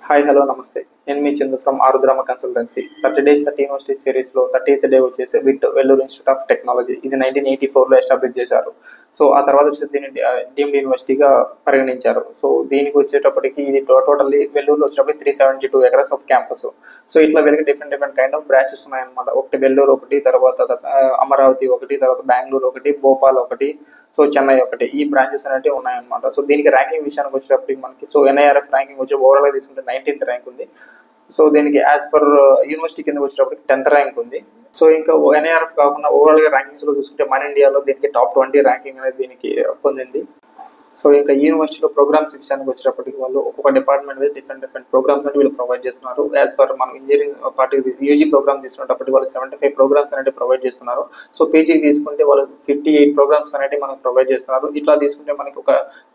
Hi hello నమస్తే. నేను మీ Chandu from Arudrama consultancy. 30 days 30 university సిరీస్లో 30th డే వచ్చేసి VIT Vellore institute of technology. ఇది 1984లో ఎస్టాబ్లిష్ చేశారు. సో ఆ తర్వాత వచ్చి దీన్ని డీమ్డ్ యూనివర్సిటీగా పరిగణించారు. సో దీనికి వచ్చేటప్పటికి ఇది టోటల్లీ వెల్లూరులో వచ్చేటప్పటికి 372 ఎకరస్ ఆఫ్ క్యాంపస్. సో ఇట్లా వీళ్ళకి డిఫరెంట్ కైండ్ ఆఫ్ బ్రాంచెస్ ఉన్నాయన్నమాట. ఒకటి వెల్లూరు ఒకటి, తర్వాత అమరావతి ఒకటి, తర్వాత బెంగళూరు ఒకటి, భోపాల్ ఒకటి, సో చెన్నై ఒకటి, ఈ బ్రాంచెస్ అనేవి ఉన్నాయన్నమాట. సో దీనికి ర్యాంకింగ్ విషయానికి వచ్చేటప్పటికి మనకి సో ఎన్ఐఆర్ఎఫ్ ర్యాంకింగ్ వచ్చి ఓవరాల్గా తీసుకుంటే 19th ర్యాంక్ ఉంది. సో దీనికి యాజ్ పర్ యూనివర్సిటీ కింద వచ్చేటప్పటికి 10th ర్యాంక్ ఉంది. సో ఇంకా ఎన్ఐఆర్ఎఫ్ కాకుండా ఓవరాల్గా ర్యాంకింగ్స్ లో చూసుకుంటే మన ఇండియాలో దీనికి టాప్ 20 ర్యాంకింగ్ అనేది దీనికి పొందింది. సో ఇంకా యూనివర్సిటీలో ప్రోగ్రామ్స్ విషయానికి వచ్చేటప్పటికి వాళ్ళు ఒక్కొక్క డిపార్ట్మెంట్ మీద డిఫరెంట్ ప్రోగ్రామ్స్ అంటే వీళ్ళు ప్రొవైడ్ చేస్తున్నారు. యాజ్ పర్ మనం ఇంజనీరింగ్ పార్టీ యూజీ ప్రోగ్రామ్ తీసుకున్నప్పటికీ వాళ్ళు 75 ప్రోగ్రామ్స్ అనేవి ప్రొవైడ్ చేస్తున్నారు. సో పీజీ తీసుకుంటే వాళ్ళు 58 ప్రోగ్రామ్స్ అనేవి మనకు ప్రొవైడ్ చేస్తున్నారు. ఇట్లా తీసుకుంటే మనకి ఒక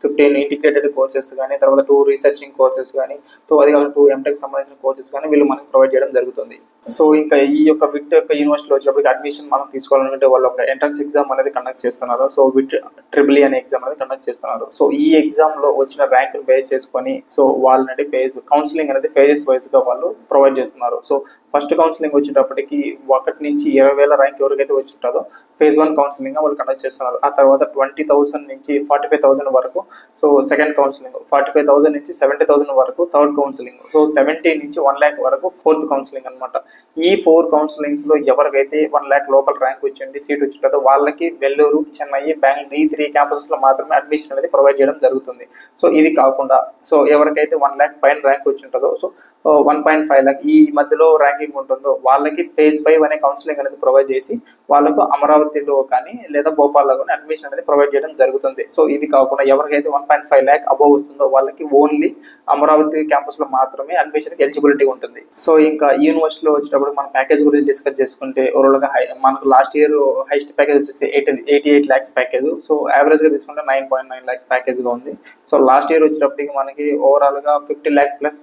15 ఇంటిగ్రేటెడ్ కోర్సెస్ కానీ, తర్వాత 2 రీసెర్చింగ్ కోర్సెస్ కానీ, సో అది కాకుండా 2 ఎంటెక్ సంబంధించిన కోర్సెస్ కానీ వీళ్ళు మనకి ప్రొవైడ్ చేయడం జరుగుతుంది. సో ఇంకా ఈ యొక్క విట్ యొక్క యూనివర్సిటీలో వచ్చేటప్పటికి అడ్మిషన్ మనం తీసుకోవాలంటే వాళ్ళు ఒక ఎంట్రన్స్ ఎగ్జామ్ అనేది కండక్ట్ చేస్తున్నారు. సో విట్ ట్రిపుల్ అనే ఎగ్జామ్ అనేది కండక్ట్ చేస్తున్నారు. సో ఈ ఎగ్జామ్ లో వచ్చిన ర్యాంకును బేస్ చేసుకొని సో వాళ్ళని కౌన్సిలింగ్ అనేది ఫేజెస్ వైజ్ గా వాళ్ళు ప్రొవైడ్ చేస్తున్నారు. సో ఫస్ట్ కౌన్సిలింగ్ వచ్చేటప్పటికి 1 నుంచి 20,000 ర్యాంక్ ఎవరికైతే వచ్చింటుందో phase 1 కౌన్సిలింగ్ వాళ్ళు కండక్ట్ చేస్తున్నారు. ఆ తర్వాత 20,000 నుంచి 45,000 వరకు సో సెకండ్ కౌన్సిలింగ్, 45,000 నుంచి 70,000 వరకు థర్డ్ కౌన్సిలింగ్, సో 70 నుంచి 1 lakh వరకు ఫోర్త్ కౌన్సిలింగ్ అనమాట. ఈ 4 కౌన్సిలింగ్స్ లో ఎవరికైతే 1 lakh లోపల ర్యాంక్ వచ్చింది, సీట్ వచ్చింటుందో వాళ్ళకి వెల్లూరు, చెన్నై, బెంగళూరు ఈ 3 క్యాంపసెస్ లో మాత్రమే అడ్మిషన్ అనేది ప్రొవైడ్ చేయడం జరుగుతుంది. సో ఇది కాకుండా సో ఎవరికైతే 1 lakh పైన ర్యాంక్ వచ్చింటుందో సో 1.5 lakh ఈ మధ్యలో ర్యాంకింగ్ ఉంటుందో వాళ్ళకి phase 5 అనే కౌన్సిలింగ్ అనేది ప్రొవైడ్ చేసి వాళ్ళకు అమరావతిలో కానీ లేదా భోపాల్లో కానీ అడ్మిషన్ అనేది ప్రొవైడ్ చేయడం జరుగుతుంది. సో ఇది కాకుండా ఎవరికైతే 1.5 lakh అబోవ్ వస్తుందో వాళ్ళకి ఓన్లీ అమరావతి క్యాంపస్ లో మాత్రమే అడ్మిషన్ ఎలిజిబిలిటీ ఉంటుంది. సో ఇంకా యూనివర్సిటీలో వచ్చేటప్పుడు మన ప్యాకేజ్ గురించి డిస్కస్ చేసుకుంటే ఓవరాల్ గా మనకు లాస్ట్ ఇయర్ హైయెస్ట్ ప్యాకేజ్ వచ్చేసి 88 lakhs ప్యాకేజ్. సో యావరేజ్ గా తీసుకుంటే 9.9 lakhs ప్యాకేజ్ గా ఉంది. సో లాస్ట్ ఇయర్ వచ్చేటప్పటికి మనకి ఓవరాల్ గా 50 lakh ప్లస్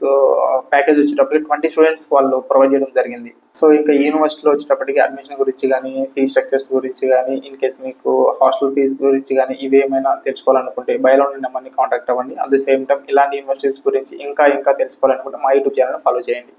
ప్యాకేజ్ వచ్చేటప్పటికి 20 స్టూడెంట్స్ వాళ్ళు ప్రొవైడ్ చేయడం జరిగింది. సో ఇంకా యూనివర్సిటీలో వచ్చేటప్పటికి అడ్మిషన్ గురించి కానీ, ఫీ స్ట్రక్చర్స్ గురించి కానీ, ఇన్ కేస్ మీకు హాస్టల్ ఫీజు గురించి కానీ ఇవి ఏమైనా తెలుసుకోవాలనుకుంటే బయలో ఉన్న నెంబర్ని కాంటాక్ట్ అవ్వండి. అట్ ద సేమ్ టైం ఇలాంటి యూనివర్సిటీస్ గురించి ఇంకా తెలుసుకోవాలనుకుంటే మా యూట్యూబ్ ఛానల్ ఫాలో చేయండి.